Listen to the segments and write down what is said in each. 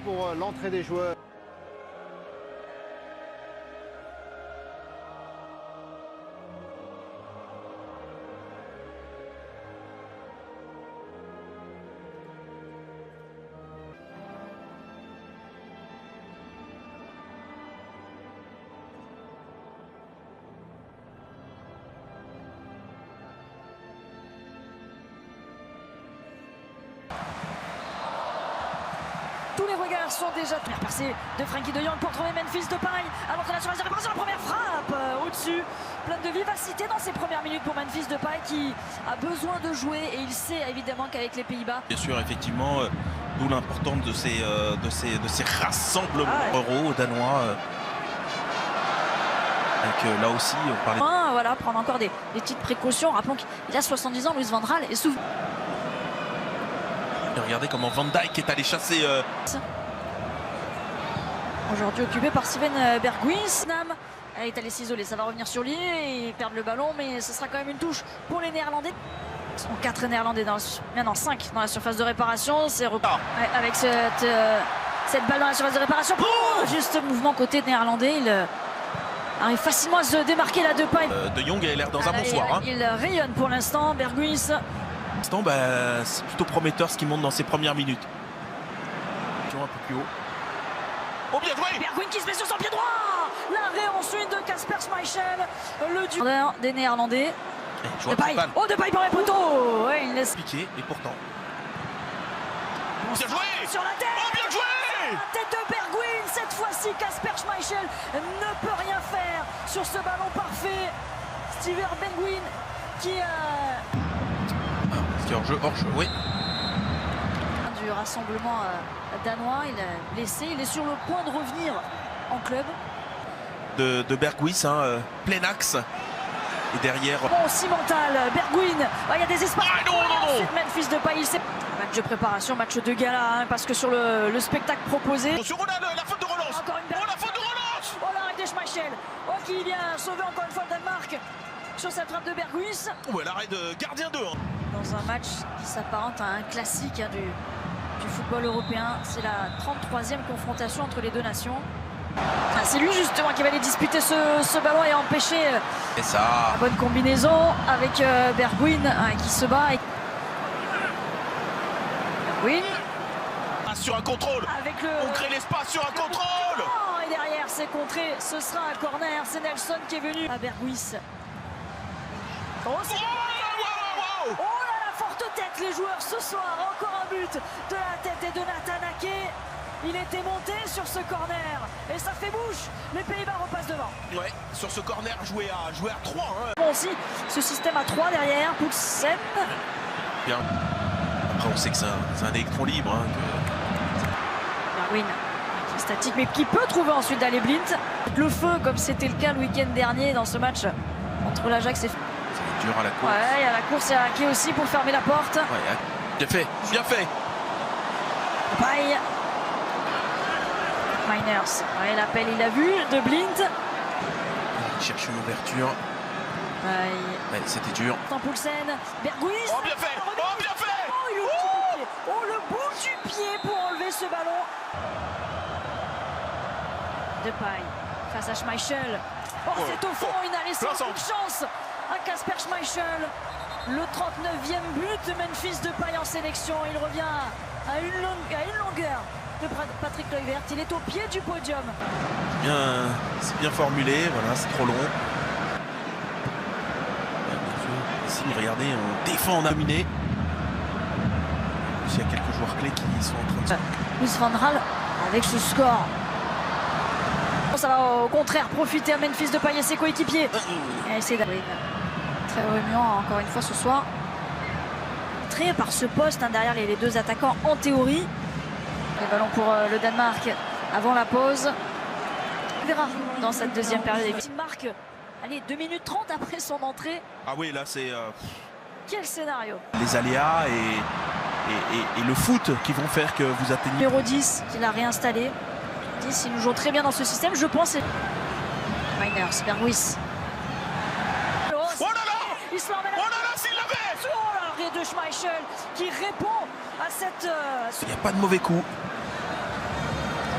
Pour l'entrée des joueurs. Tous les regards sont déjà percés de Frenkie de Jong pour trouver Memphis Depay. Alors que la surface de réparation, la première frappe au-dessus. Plein de vivacité dans ses premières minutes pour Memphis Depay qui a besoin de jouer et il sait évidemment qu'avec les Pays-Bas. Bien sûr, effectivement, d'où l'importance de ces rassemblements euros danois. Avec là aussi, on parlait. Voilà, prendre encore des petites précautions. Rappelons qu'il a 70 ans, Louis van Gaal, et souvent. Et regardez comment Van Dijk est allé chasser. Aujourd'hui occupé par Steven Berghuis. Nam est allé s'isoler, ça va revenir sur lui et perdre le ballon, mais ce sera quand même une touche pour les Néerlandais. Ils sont 4 Néerlandais, maintenant 5 dans la surface de réparation. C'est avec cette balle dans la surface de réparation. Juste mouvement côté néerlandais, il arrive facilement à se démarquer là de Depay. De Jong a l'air dans un bon soir. Il rayonne pour l'instant, Berghuis. C'est plutôt prometteur ce qui monte dans ses premières minutes. Un peu plus haut. Oh, bien joué! Berghuis qui se met sur son pied droit. L'arrêt ensuite de Kasper Schmeichel, le duel des Néerlandais. Depay. Oh, Depay par les poteaux. Ouais, il laisse piquer et pourtant. Bien joué sur la tête. Oh, bien joué! La tête de Berghuis. Cette fois-ci, Kasper Schmeichel ne peut rien faire sur ce ballon parfait. Steven Berghuis qui hors-jeu, oui. Du rassemblement danois, il est blessé, il est sur le point de revenir en club. De Berghuis, plein axe. Et derrière. Bon, cimental, Berghuis, il y a des espaces. Ah, non. Memphis Depay, il sait. Match de préparation, match de gala, parce que sur le spectacle proposé. Attention, on a la faute de relance. Encore une la faute de relance. Oh, l'arrêt de Schmeichel. Oh, qui vient sauver encore une fois le Danemark sur cette frappe de Berghuis. Ouais, l'arrêt de gardien 2. Dans un match qui s'apparente à un classique du football européen. C'est la 33e confrontation entre les deux nations. C'est lui justement qui va aller disputer ce ballon et empêcher la bonne combinaison avec Berghuis qui se bat. Berghuis. Sur un contrôle. On crée l'espace sur un contrôle. Et derrière c'est contré, ce sera un corner. C'est Nelson qui est venu à Berghuis. Oh là la forte tête les joueurs ce soir. Encore un but de la tête et de Nathan Ake. Il était monté sur ce corner et ça fait bouche. Les Pays-Bas repassent devant. Ouais, sur ce corner joué à 3. Bon aussi, ce système à 3 derrière, Poulsen. Bien. Après on sait que c'est un électron libre. Berghuis qui est statique mais qui peut trouver ensuite d'aller Blind. Le feu comme c'était le cas le week-end dernier dans ce match entre l'Ajax et... C'est dur à la course. Ouais, il y a la course et Ake aussi pour fermer la porte. Ouais, bien fait. Depay. Miners, ouais, l'appel il a vu de Blind. Il cherche une ouverture. Ouais, c'était dur. Poulsen, Berghuis. Oh bien fait. Le bout du pied pour enlever ce ballon. Depay face à Schmeichel. C'est au fond, il n'a laissé aucune chance à Kasper Schmeichel. Le 39e but de Memphis Depay en sélection. Il revient à une longueur de Patrick Kluivert. Il est au pied du podium. C'est bien formulé, voilà, c'est trop long. Ici, regardez, on défend, on a dominé. Il y a quelques joueurs clés qui sont en train de... Louis van Gaal avec ce score. Ça va au contraire profiter à Memphis Depay et ses coéquipiers. Et c'est très remuant encore une fois ce soir. Très par ce poste derrière les deux attaquants en théorie. Le ballon pour le Danemark avant la pause. On verra dans cette deuxième période. Il marque, allez, 2 minutes 30 après son entrée. Ah oui, là c'est... Quel scénario. Les aléas et le foot qui vont faire que vous atteignez... Numéro 10 qu'il a réinstallé. 10, il nous joue très bien dans ce système, je pense. Miners, Berghuis. Oh là là! Il se l'emmène. Oh là là, s'il l'avait! Oh là, l'arrêt de Schmeichel qui répond à cette... Il n'y a pas de mauvais coup.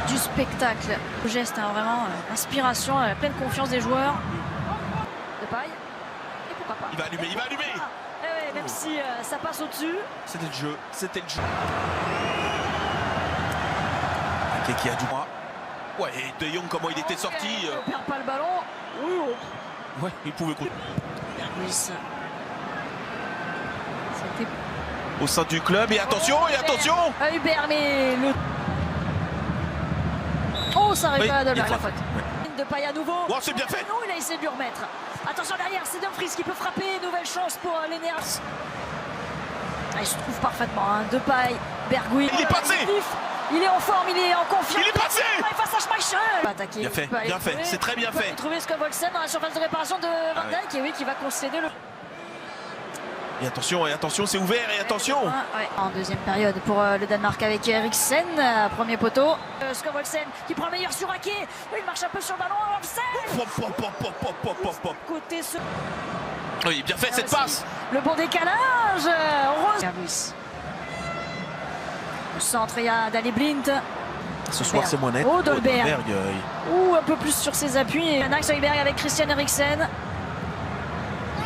du spectacle. Le geste, hein, vraiment, inspiration, la pleine confiance des joueurs. De paille. Et pourquoi pas. Il va allumer, il va allumer. Ouais, même si ça passe au-dessus. C'était le jeu, c'était le jeu. Ake qui a du droit. Ouais, et De Jong, comment il était sorti. Il ne perd pas le ballon. Ouais, il pouvait courir. C'était Au sein du club, et attention, Hubert, mais le... Oh, ça arrive pas à Dolberg, la faute. Ouais. De paille à nouveau. Oh, c'est bien fait. Non, il a essayé de lui remettre. Attention derrière, c'est Dumfries qui peut frapper. Nouvelle chance pour l'Enéas. Il se trouve parfaitement. Hein. De paille, Bergwijn. Il est passé. Il est en forme, il est en confiance. Il est passé. Face à Schmeichel. Attaquer. Bien fait, c'est très bien fait. Trouver Skov-Olsen dans la surface de réparation de Van Dijk, et oui, qui va concéder le... Et attention, c'est ouvert, et attention. Ouais. En deuxième période pour le Danemark avec Eriksen, premier poteau. Skov-Olsen qui prend le meilleur sur Ake. Il marche un peu sur le ballon. Côté ce... Oui, bien fait cette passe. Le bon décalage. Rose. Le centre, il y a Daley Blind. Ce soir, c'est moins net. Oh, Dolberg. Ou un peu plus sur ses appuis. Max Højbjerg avec Christian Eriksen.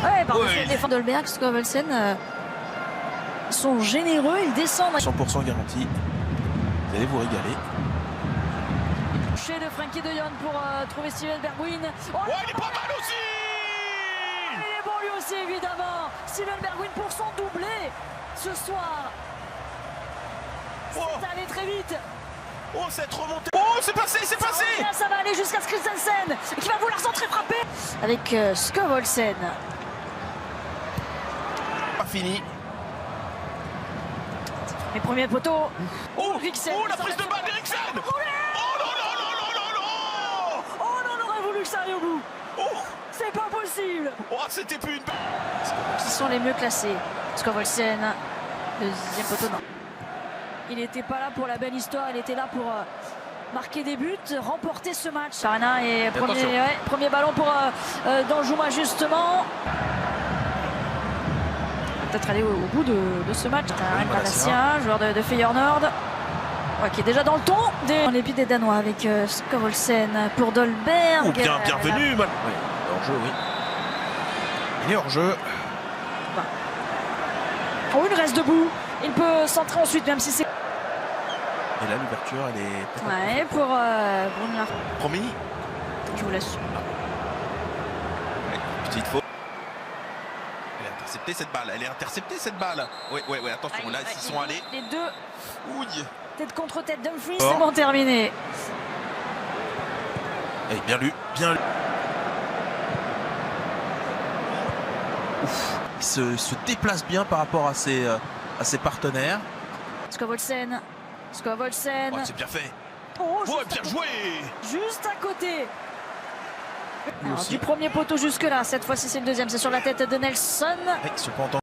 Ouais, par contre, les défenseurs Dolberg, Skov-Olsen sont généreux, ils descendent. 100% garanti. Vous allez vous régaler. Touché de Frenkie de Jong pour trouver Steven Bergwijn. Oh, il est pas mal aussi. Il est bon lui aussi, évidemment. Steven Bergwijn pour son doublé ce soir. C'est allé très vite. Oh, cette remontée. Oh, c'est passé. Ça va aller jusqu'à Christensen qui va vouloir centrer frapper. Avec Skov-Olsen. Pas fini. Les premiers poteaux. Oh, la prise de balle d'Eriksen. Oh non, on aurait voulu que ça aille au bout. Oh, c'est pas possible. Oh, c'était plus une balle. Qui sont les mieux classés. Skov-Olsen, deuxième poteau, non. Il n'était pas là pour la belle histoire, il était là pour marquer des buts, remporter ce match. Sarina et premier ballon pour Danjuma justement. Peut-être aller au bout de ce match. Malacia, joueur de Feyenoord, qui est déjà dans le ton. Dans les pieds des Danois avec Skov-Olsen pour Dolberg. Oh, bienvenue. Oui, hors-jeu, oui. Il est hors-jeu. Oh, il reste debout. Il peut centrer ensuite, même si c'est... Et là, l'ouverture, elle est... Ouais, pour Brunner. Promis. Je vous laisse. Petite faute. Elle est interceptée cette balle. Oui, attention, là, ils sont allés. Les deux. Ouille. Tête contre tête, Dumfries, c'est bon, terminé. Et bien lu. Ouf. Il se déplace bien par rapport à ses partenaires. Skov-Olsen. Oh, c'est bien fait. Oh, bien joué. Juste à côté. Alors, du premier poteau jusque là, cette fois-ci c'est le deuxième, c'est sur la tête de Nelson. Cependant.